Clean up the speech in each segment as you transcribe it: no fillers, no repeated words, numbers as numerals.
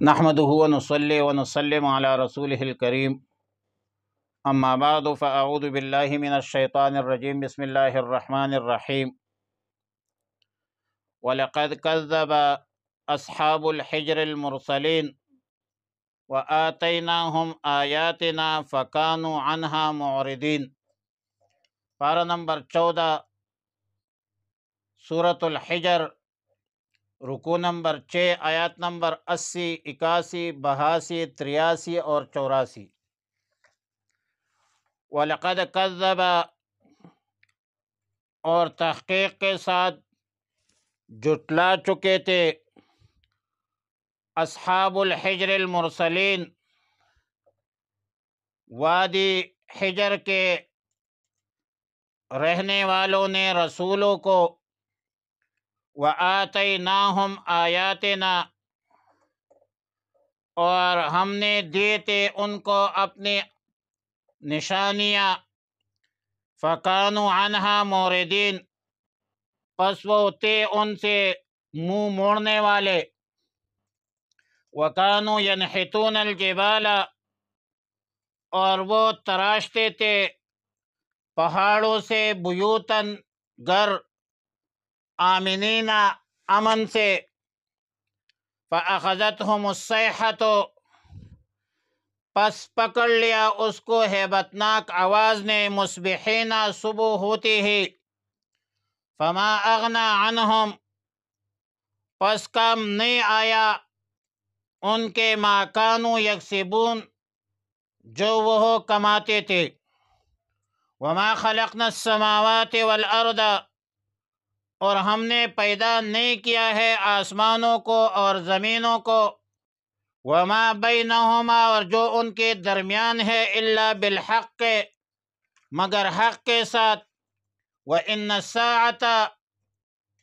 نحمده ونصلي ونسلم على رسوله الكريم اما بعد فاعوذ بالله من الشيطان الرجيم بسم الله الرحمن الرحيم ولقد كذب اصحاب الحجر المرسلين وآتيناهم آياتنا فكانوا عنها معرضين۔ پارہ نمبر 14 سورۃ الحجر، رکوع نمبر 6، آیات نمبر 80، 81، 82، 83 اور 84۔ وَلَقَدْ كَذَّبَ، اور تحقیق کے ساتھ جھٹلا چکے تھے، اصحاب الحجر المرسلین، وادی حجر کے رہنے والوں نے رسولوں کو، وَآتَيْنَاهُمْ آیاتنا، اور ہم نے دیے تھے ان کو اپنی نشانیاں، فَكَانُوا عَنْهَا مُعْرِضِينَ، پس وہ تھے ان سے منہ موڑنے والے، وَكَانُوا يَنْحِتُونَ الْجِبَالَ، اور وہ تراشتے تھے پہاڑوں سے، بیوتاً گھر، آمنین امن سے، فَأَخَذَتْهُمُ الصَّيْحَةُ، پس پکڑ لیا اس کو ہیبتناک آواز نے، مصبحین، صبح ہوتی ہی، فما اغنى عنہم، پس کام نہیں آیا ان کے، ما کانوا یکسبون، جو وہ کماتے تھے، وما خلقنا السماوات والارض، اور ہم نے پیدا نہیں کیا ہے آسمانوں کو اور زمینوں کو، وما بینہما، اور جو ان کے درمیان ہے، الا بالحق، مگر حق کے ساتھ، وان الساعة،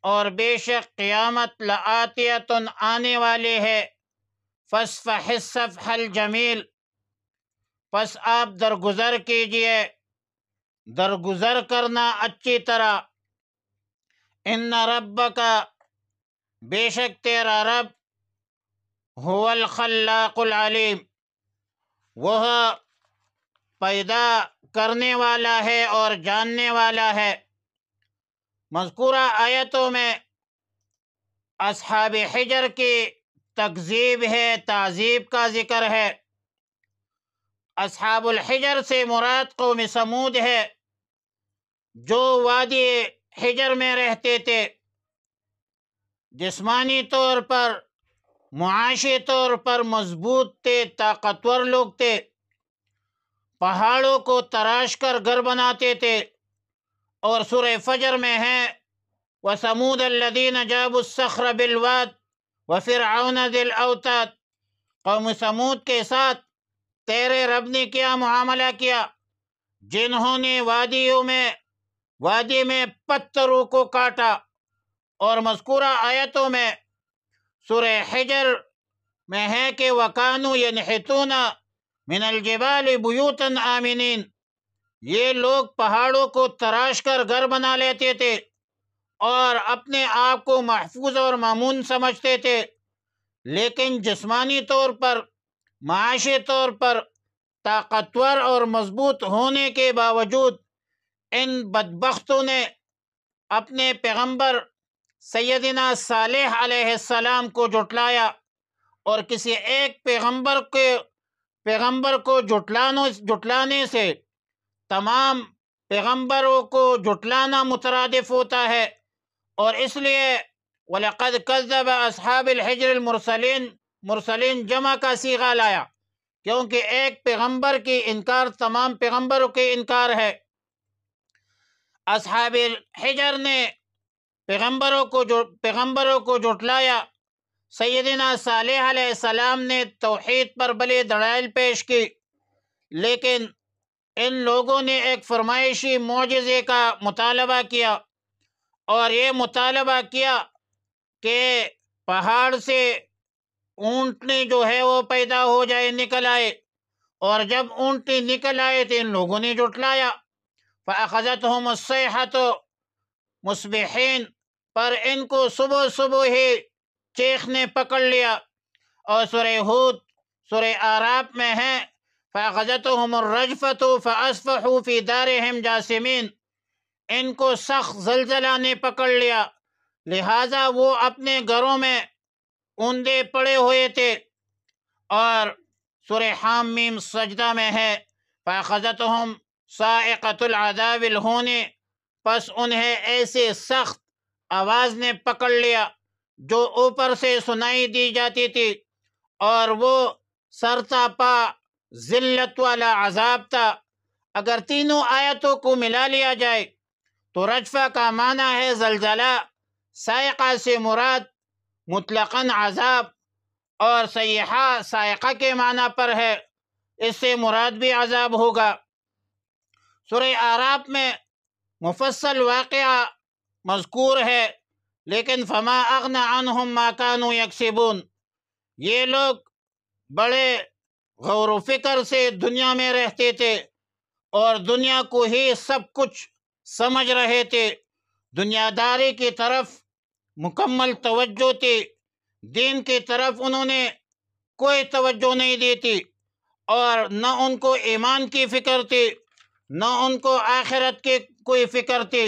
اور بے شک قیامت، لآتیۃ، آنے والے ہے، فاصفح الصفح الجمیل، پس آپ درگزر کیجئے، درگزر کرنا اچھی طرح، ان ربک، بے شک تیرا رب، هو الخلاق العلیم، وہ پیدا کرنے والا ہے اور جاننے والا ہے۔ مذکورہ آیتوں میں اصحاب حجر کی تکذیب ہے، تعذیب کا ذکر ہے۔ اصحاب الحجر سے مراد قوم سمود ہے، جو وادی حجر میں رہتے تھے، جسمانی طور پر، معاشی طور پر مضبوط تھے، طاقتور لوگ تھے، پہاڑوں کو تراش کر گھر بناتے تھے، اور سورہ فجر میں ہے، وَثَمُودَ الَّذِينَ جَابُوا الصَّخْرَ بِالْوَادِ وَفِرْعَوْنَ ذِي الْأَوْتَادِ، قوم سمود کے ساتھ تیرے رب نے کیا معاملہ کیا، جنہوں نے وادی میں پتھروں کو کاٹا۔ اور مذکورہ آیتوں میں سورہ حجر میں ہے کہ وَكَانُوا يَنْحِتُونَ مِنَ الْجِبَالِ بُيُوتًا آمِنِينَ، یہ لوگ پہاڑوں کو تراش کر گھر بنا لیتے تھے اور اپنے آپ کو محفوظ اور مامون سمجھتے تھے، لیکن جسمانی طور پر، معاشی طور پر طاقتور اور مضبوط ہونے کے باوجود ان بدبختوں نے اپنے پیغمبر سیدنا صالح علیہ السلام کو جھٹلایا، اور کسی ایک پیغمبر کو جھٹلانے سے تمام پیغمبروں کو جھٹلانا مترادف ہوتا ہے، اور اس لیے وَلَقَدْ كَذَّبَ أَصْحَابُ الْحِجْرِ الْمُرْسَلِينَ، مرسلین جمع کا صیغہ لایا، کیونکہ ایک پیغمبر کی انکار تمام پیغمبروں کے انکار ہے۔ اصحاب حجر نے پیغمبروں کو جھٹلایا، سیدنا صالح علیہ السلام نے توحید پر بڑی دلائل پیش کی، لیکن ان لوگوں نے ایک فرمائشی معجزے کا مطالبہ کیا، اور یہ مطالبہ کیا کہ پہاڑ سے اونٹنی جو ہے وہ پیدا ہو جائے، نکل آئے، اور جب اونٹنی نکل آئے تو ان لوگوں نے جھٹلایا، فَأَخَذَتْهُمُ الصَّيْحَةُ مُصْبِحِينَ، پر ان کو صبح ہی چیخ نے پکڑ لیا، اور سورہ ہود، سورہ آراف میں ہے فَأَخَذَتْهُمُ الرَّجْفَةُ فَأَصْبَحُوا فِي دَارِهِمْ جَاثِمِينَ، ان کو سخت زلزلہ نے پکڑ لیا، لہٰذا وہ اپنے گھروں میں اوندے پڑے ہوئے تھے۔ اور سورہ حام میم سجدہ میں ہے فَأَخَذَتْهُمْ صَاعِقَةُ الْعَذَابِ الْهُونِ، پس انہیں ایسے سخت آواز نے پکڑ لیا جو اوپر سے سنائی دی جاتی تھی، اور وہ سرتا پا ذلت والا عذاب تھا۔ اگر تینوں آیتوں کو ملا لیا جائے تو رجفہ کا معنی ہے زلزلہ، صاعقہ سے مراد مطلقاً عذاب، اور صیحہ صاعقہ کے معنی پر ہے، اس سے مراد بھی عذاب ہوگا۔ سورہ آراف میں مفصل واقعہ مذکور ہے، لیکن فما اغنى عنہم ما كانوا یکسبون، یہ لوگ بڑے غور و فکر سے دنیا میں رہتے تھے اور دنیا کو ہی سب کچھ سمجھ رہے تھے، دنیا داری کی طرف مکمل توجہ تھی، دین کی طرف انہوں نے کوئی توجہ نہیں دی تھی، اور نہ ان کو ایمان کی فکر تھی، نہ ان کو آخرت کی کوئی فکر تھی۔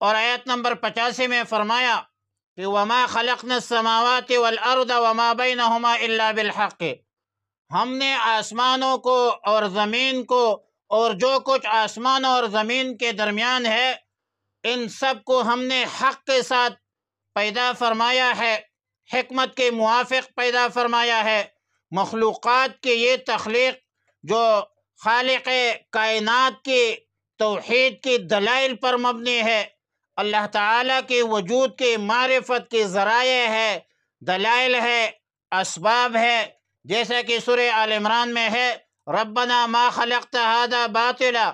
اور آیت نمبر 85 میں فرمایا کہ وَمَا خَلَقْنَا السَّمَاوَاتِ وَالْأَرْضَ وَمَا بَيْنَهُمَا إِلَّا بِالْحَقِّ، ہم نے آسمانوں کو اور زمین کو اور جو کچھ آسمان اور زمین کے درمیان ہے، ان سب کو ہم نے حق کے ساتھ پیدا فرمایا ہے، حکمت کے موافق پیدا فرمایا ہے۔ مخلوقات کی یہ تخلیق جو خالق کائنات کی توحید کی دلائل پر مبنی ہے، اللہ تعالیٰ کے وجود کی معرفت کے ذرائع ہے، دلائل ہے، اسباب ہے، جیسا کہ سورہ آل عمران میں ہے ربنا ما خلقت هذا باطلا،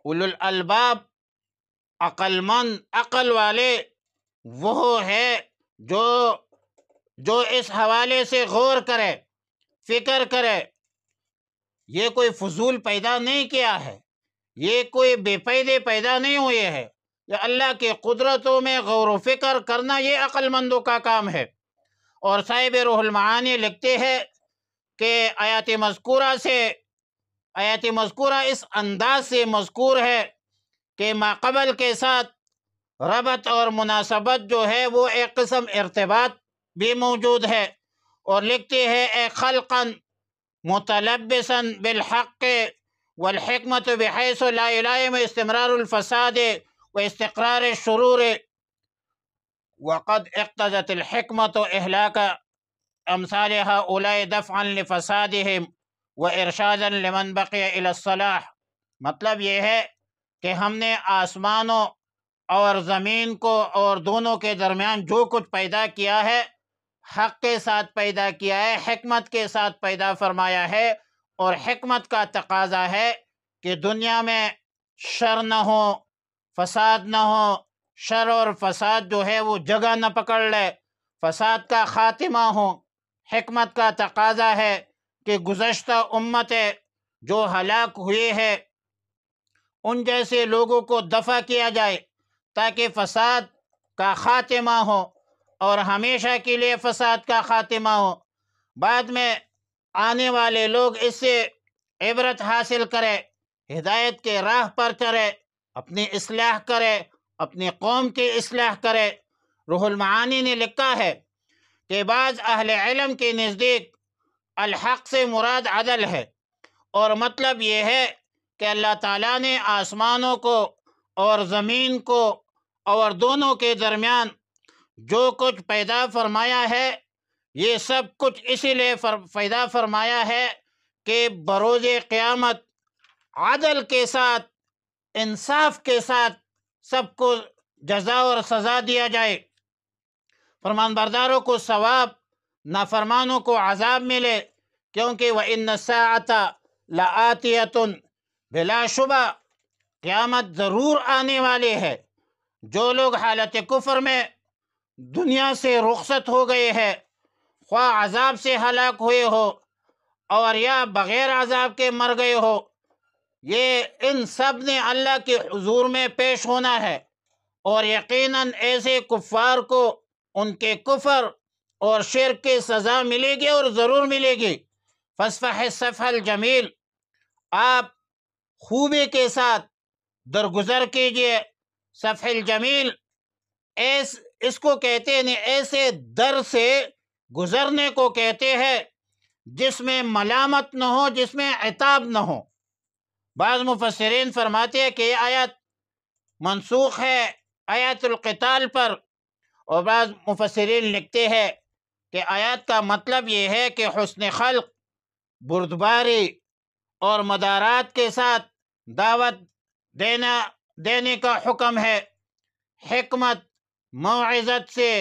اولو الالباب، عقل مند، عقل والے وہ ہے جو اس حوالے سے غور کرے، فکر کرے، یہ کوئی فضول پیدا نہیں کیا ہے، یہ کوئی بے پیدے پیدا نہیں ہوئے ہے، یہ اللہ کی قدرتوں میں غور و فکر کرنا یہ عقل مندوں کا کام ہے۔ اور صاحب روح المعانی لکھتے ہیں کہ آیات مذکورہ اس انداز سے مذکور ہے کہ ما قبل کے ساتھ ربط اور مناسبت جو ہے وہ ایک قسم ارتباط بھی موجود ہے، اور لکھتے ہیں اے خلقا متلبسا بالحق والحکمت بحیث لا الائم استمرار الفساد و استقرار الشرور وقد اقتضت الحکمت اہلاک امثال هؤلاء دفعا لفسادهم وارشادا لمن بقی الى الصلاح۔ مطلب یہ ہے کہ ہم نے آسمانوں اور زمین کو اور دونوں کے درمیان جو کچھ پیدا کیا ہے حق کے ساتھ پیدا کیا ہے، حکمت کے ساتھ پیدا فرمایا ہے، اور حکمت کا تقاضا ہے کہ دنیا میں شر نہ ہو، فساد نہ ہو، شر اور فساد جو ہے وہ جگہ نہ پکڑ لے، فساد کا خاتمہ ہو۔ حکمت کا تقاضا ہے کہ گزشتہ امتیں جو ہلاک ہوئی ہے ان جیسے لوگوں کو دفع کیا جائے تاکہ فساد کا خاتمہ ہو، اور ہمیشہ کے لیے فساد کا خاتمہ ہو، بعد میں آنے والے لوگ اس سے عبرت حاصل کرے، ہدایت کے راہ پر چلے، اپنی اصلاح کرے، اپنی قوم کی اصلاح کرے۔ روح المعانی نے لکھا ہے کہ بعض اہل علم کے نزدیک الحق سے مراد عدل ہے، اور مطلب یہ ہے کہ اللہ تعالیٰ نے آسمانوں کو اور زمین کو اور دونوں کے درمیان جو کچھ پیدا فرمایا ہے یہ سب کچھ اسی لیے پیدا فرمایا ہے کہ بروز قیامت عدل کے ساتھ، انصاف کے ساتھ سب کو جزا اور سزا دیا جائے، فرمان برداروں کو ثواب، نافرمانوں کو عذاب ملے، کیونکہ وَإِنَّ السَّاعَةَ لَآتِيَةٌ، بلا شبہ قیامت ضرور آنے والی ہے۔ جو لوگ حالت کفر میں دنیا سے رخصت ہو گئے ہیں، خواہ عذاب سے ہلاک ہوئے ہو اور یا بغیر عذاب کے مر گئے ہو، یہ ان سب نے اللہ کے حضور میں پیش ہونا ہے، اور یقیناً ایسے کفار کو ان کے کفر اور شرک کی سزا ملے گی اور ضرور ملے گی۔ فاصفح الصفح الجمیل، آپ خوبی کے ساتھ درگزر کیجئے۔ صفح الجمیل اس کو کہتے ہیں، ایسے در سے گزرنے کو کہتے ہیں جس میں ملامت نہ ہو، جس میں عتاب نہ ہو۔ بعض مفسرین فرماتے ہیں کہ یہ آیت منسوخ ہے آیت القتال پر، اور بعض مفسرین لکھتے ہیں کہ آیات کا مطلب یہ ہے کہ حسن خلق، بردباری اور مدارات کے ساتھ دعوت دینے کا حکم ہے۔ حکمت، موعظت سے،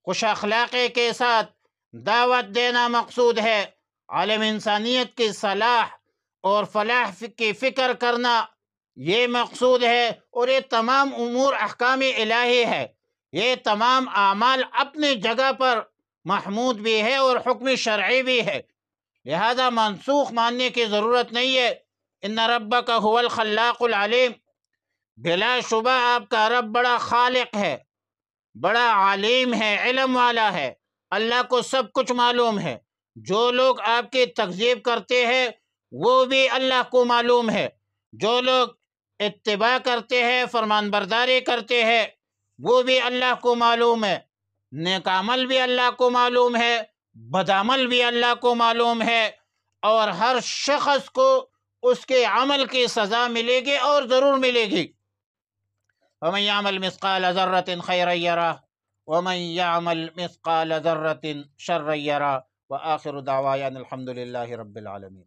خوش اخلاقی کے ساتھ دعوت دینا مقصود ہے۔ عالم انسانیت کی صلاح اور فلاح کی فکر کرنا یہ مقصود ہے، اور یہ تمام امور احکام الہی ہے۔ یہ تمام اعمال اپنی جگہ پر محمود بھی ہے اور حکم شرعی بھی ہے، لہذا منسوخ ماننے کی ضرورت نہیں ہے۔ ان ربک هو الخلاق العلیم، بلا شبہ آپ کا رب بڑا خالق ہے، بڑا عالم ہے، علم والا ہے، اللہ کو سب کچھ معلوم ہے۔ جو لوگ آپ کی تکذیب کرتے ہیں وہ بھی اللہ کو معلوم ہے، جو لوگ اتباع کرتے ہیں، فرمان برداری کرتے ہیں، وہ بھی اللہ کو معلوم ہے۔ نیک عمل بھی اللہ کو معلوم ہے، بد عمل بھی اللہ کو معلوم ہے، اور ہر شخص کو اس کے عمل کی سزا ملے گی اور ضرور ملے گی۔ وَمَن يَعْمَلْ مِثْقَالَ ذَرَّةٍ خَيْرًا يَرَهُ وَمَن يَعْمَلْ مِثْقَالَ ذَرَّةٍ شَرًّا يَرَهُ۔ وآخر دعوانا الحمد للہ رب العالمین۔